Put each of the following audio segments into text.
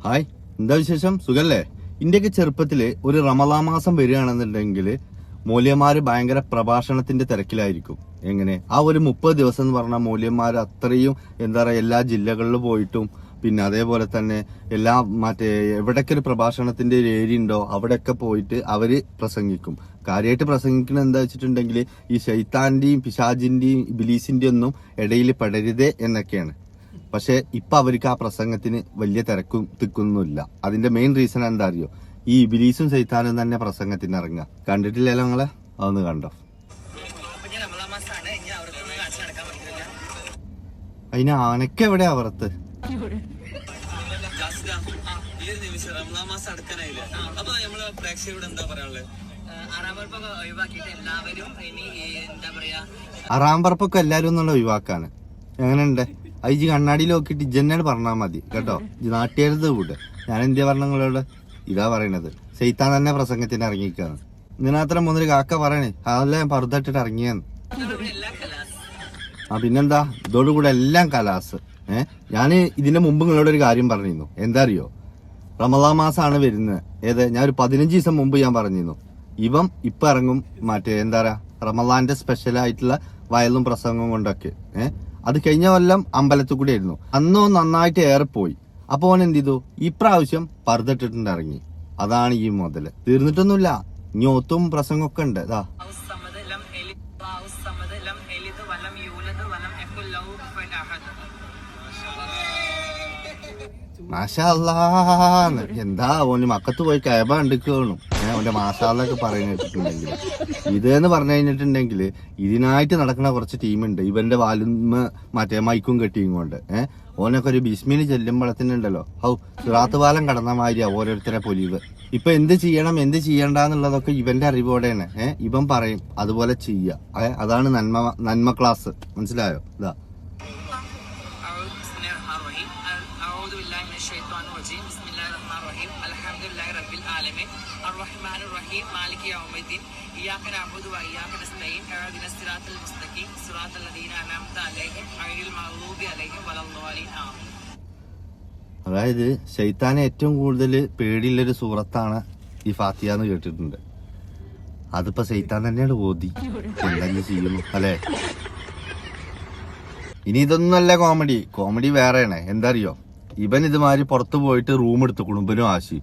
Hi, എന്താ വിശേഷം? സുഖല്ലേ? ഇന്ത്യക്ക് ചെറുപ്പത്തില് ഒരു റമദാൻ മാസം വരികയാണെന്നുണ്ടെങ്കിൽ മൂല്യന്മാര് ഭയങ്കര പ്രഭാഷണത്തിന്റെ തിരക്കിലായിരിക്കും. എങ്ങനെ ആ ഒരു 30 ദിവസം എന്ന് പറഞ്ഞാൽ മൂല്യന്മാർ അത്രയും എന്താ പറയുക, എല്ലാ ജില്ലകളിലും പോയിട്ടും പിന്നെ അതേപോലെ തന്നെ എല്ലാ എവിടൊക്കെ ഒരു പ്രഭാഷണത്തിന്റെ ഒരു ഏരിയ ഉണ്ടോ അവിടെയൊക്കെ പോയിട്ട് അവര് പ്രസംഗിക്കും. കാര്യമായിട്ട് പ്രസംഗിക്കുന്നത് എന്താ വെച്ചിട്ടുണ്ടെങ്കിൽ ഈ ശൈത്താന്റെയും പിശാചിന്റെയും ഇബിലീസിന്റെയും ഒന്നും ഇടയിൽ പെടരുതേ എന്നൊക്കെയാണ്. പക്ഷെ ഇപ്പൊ അവർക്ക് ആ പ്രസംഗത്തിന് വലിയ തിരക്കും തിക്കൊന്നുമില്ല. അതിന്റെ മെയിൻ റീസൺ എന്താ അറിയോ? ഈ ഇബിലീസും ശൈത്താനും തന്നെ പ്രസംഗത്തിന് ഇറങ്ങുക. കണ്ടിട്ടില്ലല്ലോ നിങ്ങളെ? അതൊന്ന് കണ്ടോ. അതിന് ആനക്ക് എവിടെ അവറത്ത്? അറാമ്പറപ്പൊക്കെ എല്ലാരും എന്നുള്ള ഒഴിവാക്കാണ്. എങ്ങനെയുണ്ട്? അയ്ജി കണ്ണാടിയിൽ നോക്കിയിട്ട് ഇജ്ജെന്നാണ് പറഞ്ഞാൽ മതി കേട്ടോ. നാട്ടിയരുത് കൂടെ. ഞാൻ എന്തിയാ പറഞ്ഞ നിങ്ങളോട്? ഇതാ പറയണത്, ശൈത്താൻ തന്നെ പ്രസംഗത്തിന് ഇറങ്ങിക്കാണ്. ഇതിനത്ര മൂന്നൊരു കാക്ക പറയണേ അതെല്ലാം പറുതിട്ടിട്ട് ഇറങ്ങിയെന്ന്. പിന്നെന്താ, ഇതോടുകൂടെ എല്ലാം കലാസ്. ഞാന് ഇതിന്റെ മുമ്പ് നിങ്ങളോട് ഒരു കാര്യം പറഞ്ഞിരുന്നു. എന്താ അറിയോ? റമദാൻ മാസമാണ് വരുന്നത്. ഞാൻ ഒരു 15 ദിവസം മുമ്പ് ഞാൻ പറഞ്ഞിരുന്നു ഇവൻ ഇപ്പൊ ഇറങ്ങും എന്താ പറയാ, റമദാന്റെ സ്പെഷ്യൽ ആയിട്ടുള്ള വയലും പ്രസംഗവും കൊണ്ടൊക്കെ. അത് കഴിഞ്ഞ കൊല്ലം അമ്പലത്തിൽ കൂടി ആയിരുന്നു. അന്നോ നന്നായിട്ട് ഏറെപ്പോയി. അപ്പൊ ഓൻ എന്ത് ചെയ്തു? ഇപ്രാവശ്യം പറുതിട്ടിട്ടുണ്ട് ഇറങ്ങി. അതാണ് ഈ മുതല്. തീർന്നിട്ടൊന്നുമില്ല, ഇനി ഒത്തും പ്രസംഗമൊക്കെ ഉണ്ട്. ഇതാ മാഷാ അല്ലാന്ന്. എന്താ ഓന് മക്കത്ത് പോയി കയബ കണ്ടിക്കണം. അവന്റെ മാഷാന്നൊക്കെ പറയുന്നിട്ടുണ്ടെങ്കിൽ ഇതെന്ന് പറഞ്ഞു കഴിഞ്ഞിട്ടുണ്ടെങ്കിൽ ഇതിനായിട്ട് നടക്കുന്ന കുറച്ച് ടീമുണ്ട്. ഇവന്റെ വാലുമ്മ മൈക്കും കെട്ടിയും കൊണ്ട് ഓനൊക്കെ ഒരു ബിസ്മിന് ചെല്ലുമ്പോഴത്തിനുണ്ടല്ലോ സിറാത്ത് പാലം കടന്ന മാതിരിയാ ഓരോരുത്തരെ പൊലിവ്. ഇപ്പൊ എന്ത് ചെയ്യണം എന്ത് ചെയ്യണ്ടെന്നുള്ളതൊക്കെ ഇവന്റെ അറിവോടെയാണ്. ഇവൻ പറയും അതുപോലെ ചെയ്യുക. അതാണ് നന്മ ക്ലാസ്. മനസ്സിലായോ? ഇതാ അതായത് ശൈത്താനെ ഏറ്റവും കൂടുതൽ പേടിയുള്ളൊരു സൂറത്താണ് ഈ ഫാത്തിഹ എന്ന് കേട്ടിട്ടുണ്ട്. അതിപ്പോ ശൈത്താൻ തന്നെയാണ് ഓതി. എന്തെങ്കിലും ചെയ്യുന്നു അല്ലെ? ഇനി ഇതൊന്നുമല്ല കോമഡി വേറെയാണ്. എന്താ അറിയോ? ഇവൻ ഇതുമാതിരി പുറത്തു പോയിട്ട് റൂം എടുത്തു കുടുംബനും ആശി.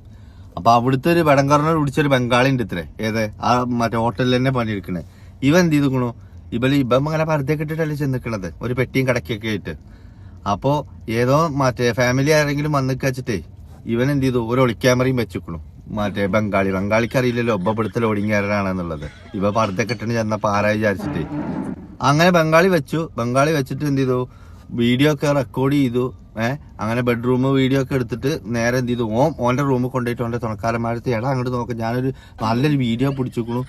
അപ്പൊ അവിടുത്തെ ഒരു വെടങ്കറിനെ പിടിച്ചൊരു ബംഗാളി ഉണ്ട് ഇത്രേ. ആ ഹോട്ടലിൽ തന്നെ പണിയെടുക്കണേ. ഇവൻ എന്ത് ചെയ്തുക്കണു? ഇവൻ അങ്ങനെ പരദ്യൊക്കെ ഇട്ടിട്ടല്ലേ ചെന്നിക്കണത്, ഒരു പെട്ടിയും കടക്കൊക്കെ ആയിട്ട്. അപ്പോ ഏതോ ഫാമിലി ആരെങ്കിലും വന്നിക്ക് വെച്ചിട്ടേ ഇവൻ എന്ത് ചെയ്തു? ഒരു ഒളിക്യാമറയും വെച്ചിക്കണു. ബംഗാളിക്ക് അറിയില്ലല്ലോ ഒബ്ബപ്പെടുത്തൽ ഒളിങ്ങാരനാണെന്നുള്ളത്. ഇവ പരദ്യൊക്കെ ഇട്ടിട്ട് ചെന്നപ്പോ ആരാ വിചാരിച്ചിട്ടേ അങ്ങനെ ബംഗാളി വെച്ചിട്ട് എന്ത് ചെയ്തു? വീഡിയോ ഒക്കെ റെക്കോർഡ് ചെയ്തു. അങ്ങനെ ബെഡ്റൂം വീഡിയോ ഒക്കെ എടുത്തിട്ട് നേരെ എന്ത് ചെയ്തു? ഓന്റെ റൂമിൽ കൊണ്ടുപോയിട്ട് ഓന്റെ തുണക്കാരന്മാരത്ത് അങ്ങോട്ട് നോക്കാം, ഞാനൊരു നല്ലൊരു വീഡിയോ പിടിച്ചിക്കണു,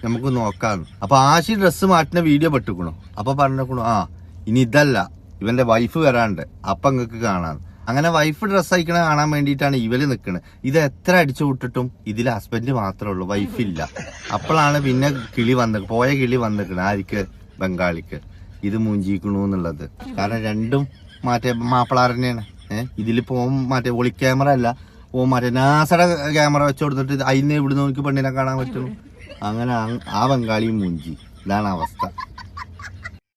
നമുക്ക് നോക്കാന്ന്. അപ്പൊ ആശി ഡ്രസ്സ് മാറ്റുന്ന വീഡിയോ പെട്ടിക്കണു. അപ്പൊ പറഞ്ഞേക്കണു ഇനി ഇതല്ല, ഇവന്റെ വൈഫ് വരാണ്ട്, അപ്പൊ അങ്ങക്ക് കാണാൻ. അങ്ങനെ വൈഫ് ഡ്രസ്സ് അയക്കണ കാണാൻ വേണ്ടിയിട്ടാണ് ഇവര് നിക്കണത്. ഇത് എത്ര അടിച്ചു വിട്ടിട്ടും ഇതിൽ ഹസ്ബൻഡ് മാത്രമേ ഉള്ളൂ, വൈഫില്ല. അപ്പോഴാണ് പിന്നെ പോയ കിളി വന്നിക്കണ ആർക്ക്? ബംഗാളിക്ക്. ഇത് മൂഞ്ചിക്കണു എന്നുള്ളത്. കാരണം രണ്ടും മാപ്പിളാർ തന്നെയാണ്. ഇതിലിപ്പോ ഒളി ക്യാമറ അല്ല, നാസയുടെ ക്യാമറ വെച്ച് കൊടുത്തിട്ട് അതിന് ഇവിടുന്ന് നോക്കി പെണ്ണിനെ കാണാൻ പറ്റുള്ളൂ. അങ്ങനെ ആ ബംഗാളിയും മൂഞ്ചി. ഇതാണ് അവസ്ഥ.